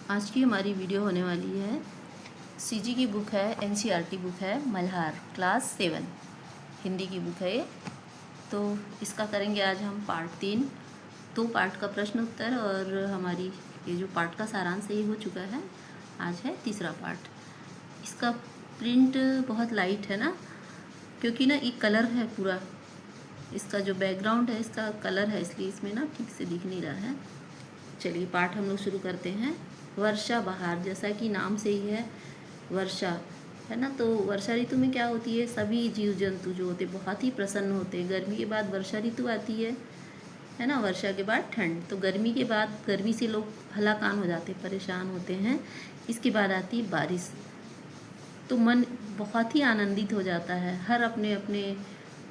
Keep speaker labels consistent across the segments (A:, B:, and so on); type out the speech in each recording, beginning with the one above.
A: आज की हमारी वीडियो होने वाली है सीजी की बुक है, एनसीईआरटी बुक है, मल्हार क्लास 7 हिंदी की बुक है ये। तो इसका करेंगे आज हम पार्ट 3, 2 पार्ट का प्रश्न उत्तर और हमारी ये जो पार्ट का सारांश है ये हो चुका है। आज है तीसरा पार्ट। इसका प्रिंट बहुत लाइट है ना, क्योंकि ना ये कलर है पूरा, इसका जो बैकग्राउंड है इसका कलर है, इसलिए इसमें ना ठीक से दिख नहीं रहा है। चलिए पाठ हम लोग शुरू करते हैं। वर्षा बहार, जैसा कि नाम से ही है वर्षा है ना, तो वर्षा ऋतु में क्या होती है, सभी जीव जंतु जो होते बहुत ही प्रसन्न होते हैं। गर्मी के बाद वर्षा ऋतु आती है ना, वर्षा के बाद ठंड। तो गर्मी के बाद, गर्मी से लोग हलाकान हो जाते, परेशान होते हैं। इसके बाद आती है बारिश, तो मन बहुत ही आनंदित हो जाता है। हर अपने अपने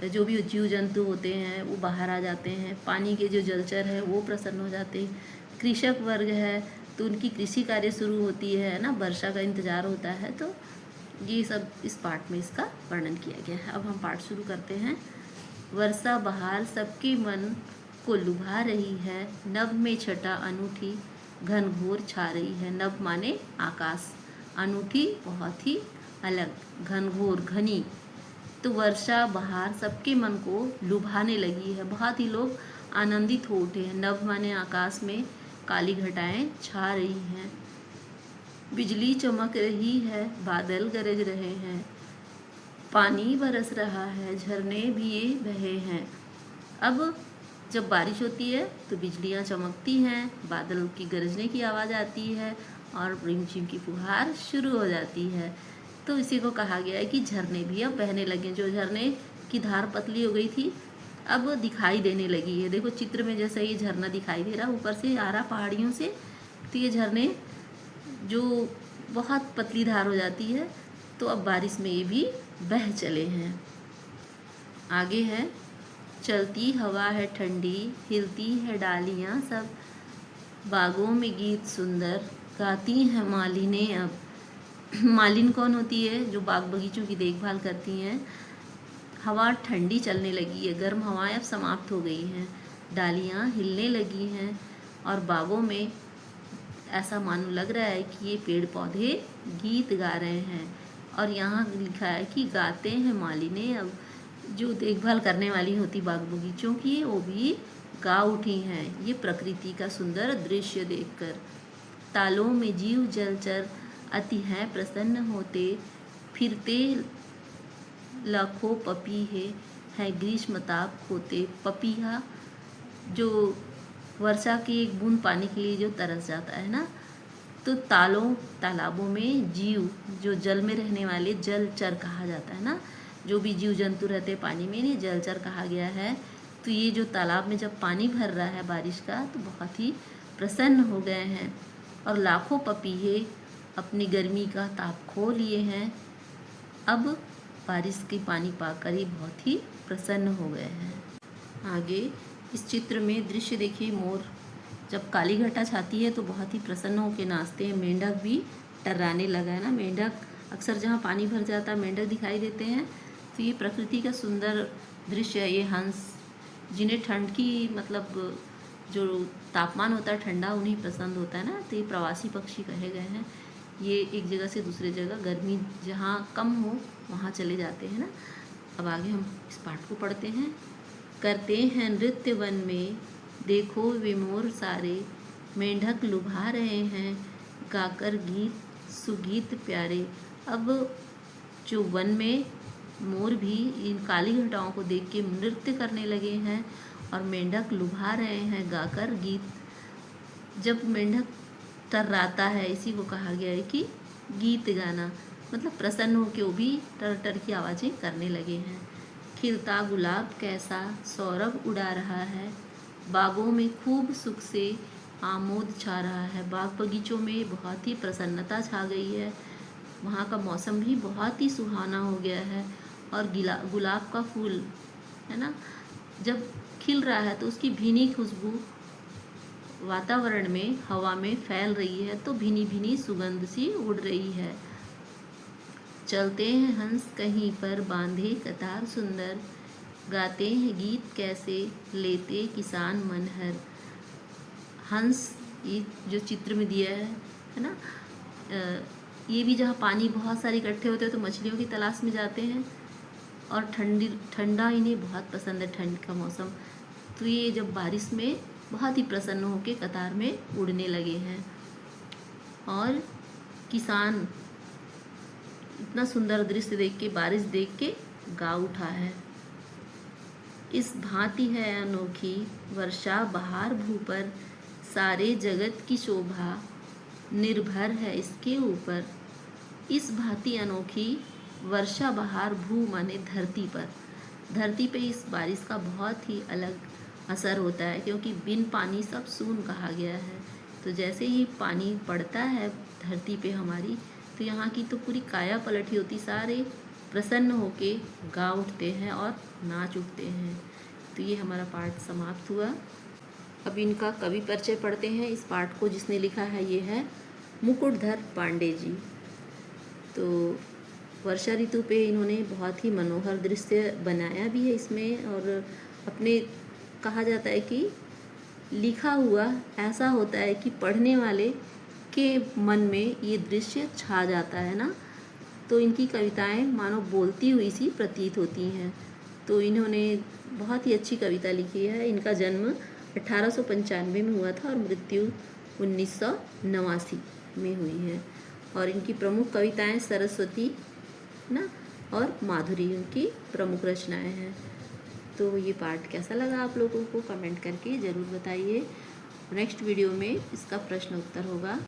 A: जो भी जीव जंतु होते हैं वो बाहर आ जाते हैं। पानी के जो जलचर है वो प्रसन्न हो जाते हैं। कृषक वर्ग है तो उनकी कृषि कार्य शुरू होती है ना, वर्षा का इंतज़ार होता है। तो ये सब इस पाठ में इसका वर्णन किया गया है। अब हम पाठ शुरू करते हैं। वर्षा बहार सबके मन को लुभा रही है, नभ में छटा अनूठी घनघोर छा रही है। नभ माने आकाश, अनूठी बहुत ही अलग, घनघोर घनी। तो वर्षा बहार सबके मन को लुभाने लगी है, बहुत ही लोग आनंदित हो उठे हैं। नभ माने आकाश में काली घटाएं छा रही हैं, बिजली चमक रही है, बादल गरज रहे हैं, पानी बरस रहा है, झरने भी बहे हैं। अब जब बारिश होती है तो बिजलियाँ चमकती हैं, बादल की गरजने की आवाज़ आती है और रिमझिम की फुहार शुरू हो जाती है। तो इसी को कहा गया है कि झरने भी अब बहने लगे। जो झरने की धार पतली हो गई थी अब दिखाई देने लगी है। देखो चित्र में जैसा ये झरना दिखाई दे रहा, ऊपर से आ रहा पहाड़ियों से, तो ये झरने जो बहुत पतली धार हो जाती है तो अब बारिश में ये भी बह चले हैं। आगे है, चलती हवा है ठंडी, हिलती है डालियाँ सब, बागों में गीत सुंदर गाती हैं मालिनें अब। मालिन कौन होती है, जो बाग बगीचों की देखभाल करती हैं। हवा ठंडी चलने लगी है, गर्म हवाएं अब समाप्त हो गई हैं, डालियाँ हिलने लगी हैं और बागों में ऐसा मानो लग रहा है कि ये पेड़ पौधे गीत गा रहे हैं। और यहाँ लिखा है कि गाते हैं मालिनें अब। जो देखभाल करने वाली होती बाग बगीचों की वो भी गा उठी हैं ये प्रकृति का सुंदर दृश्य देखकर। तालों में जीव जलचर अति हैं प्रसन्न होते, फिरते लाखों पपीहे है ग्रीष्म ताप खोते। पपीहा जो वर्षा की एक बूंद पानी के लिए जो तरस जाता है ना, तो तालाबों में जीव जो जल में रहने वाले जलचर कहा जाता है ना, जो भी जीव जंतु रहते हैं पानी में इन्हें जलचर कहा गया है। तो ये जो तालाब में जब पानी भर रहा है बारिश का तो बहुत ही प्रसन्न हो गए हैं और लाखों पपीहे अपनी गर्मी का ताप खो लिए हैं। अब बारिश के पानी पाकर ही बहुत ही प्रसन्न हो गए हैं। आगे इस चित्र में दृश्य देखिए, मोर जब काली घटा छाती है तो बहुत ही प्रसन्न होकर नाचते हैं। मेंढक भी टर्राने लगा है ना, मेंढक अक्सर जहाँ पानी भर जाता है मेंढक दिखाई देते हैं। तो ये प्रकृति का सुंदर दृश्य है। ये हंस जिन्हें ठंड की मतलब जो तापमान होता है ठंडा उन्हें पसंद होता है ना, तो ये प्रवासी पक्षी कहे गए हैं। ये एक जगह से दूसरे जगह गर्मी जहाँ कम हो वहाँ चले जाते हैं ना। अब आगे हम इस पाठ को पढ़ते हैं। करते हैं नृत्य वन में, देखो वे मोर सारे, मेंढक लुभा रहे हैं गाकर गीत सुगीत प्यारे। अब जो वन में मोर भी इन काली घटाओं को देख के नृत्य करने लगे हैं और मेंढक लुभा रहे हैं गाकर गीत। जब मेंढक टर्राता है इसी को कहा गया है कि गीत गाना, मतलब प्रसन्न हो के वो भी टर टर की आवाज़ें करने लगे हैं। खिलता गुलाब कैसा सौरभ उड़ा रहा है, बागों में खूब सुख से आमोद छा रहा है। बाग बगीचों में बहुत ही प्रसन्नता छा गई है, वहाँ का मौसम भी बहुत ही सुहाना हो गया है। और गुलाब का फूल है ना, जब खिल रहा है तो उसकी भीनी खुशबू वातावरण में हवा में फैल रही है, तो भीनी भीनी सुगंध सी उड़ रही है। चलते हैं हंस कहीं पर बांधे कतार सुंदर, गाते हैं गीत कैसे लेते किसान मन हर। हंस ये जो चित्र में दिया है है ना। ये भी जहाँ पानी बहुत सारे इकट्ठे होते हैं तो मछलियों की तलाश में जाते हैं, और ठंडा इन्हें बहुत पसंद है, ठंड का मौसम। तो ये जब बारिश में बहुत ही प्रसन्न होकर कतार में उड़ने लगे हैं। और किसान इतना सुंदर दृश्य देख के, बारिश देख के गा उठा है। इस भांति है अनोखी वर्षा बहार भू पर, सारे जगत की शोभा निर्भर है इसके ऊपर। इस भांति अनोखी वर्षा बहार भू माने धरती पर, धरती पे इस बारिश का बहुत ही अलग असर होता है, क्योंकि बिन पानी सब सून कहा गया है। तो जैसे ही पानी पड़ता है धरती पे हमारी, तो यहाँ की तो पूरी काया पलटी होती, सारे प्रसन्न होके गा उठते हैं और नाच उठते हैं। तो ये हमारा पाठ समाप्त हुआ। अब इनका कवि परिचय पढ़ते हैं। इस पाठ को जिसने लिखा है ये है मुकुटधर पांडे जी। तो वर्षा ऋतु पे इन्होंने बहुत ही मनोहर दृश्य बनाया भी है इसमें, और अपने कहा जाता है कि लिखा हुआ ऐसा होता है कि पढ़ने वाले के मन में ये दृश्य छा जाता है ना। तो इनकी कविताएं मानो बोलती हुई सी प्रतीत होती हैं। तो इन्होंने बहुत ही अच्छी कविता लिखी है। इनका जन्म 1895 में हुआ था और मृत्यु 1989 में हुई है। और इनकी प्रमुख कविताएं सरस्वती ना और माधुरी उनकी प्रमुख रचनाएं हैं। तो ये पाठ कैसा लगा आप लोगों को कमेंट करके ज़रूर बताइए। नेक्स्ट वीडियो में इसका प्रश्न उत्तर होगा।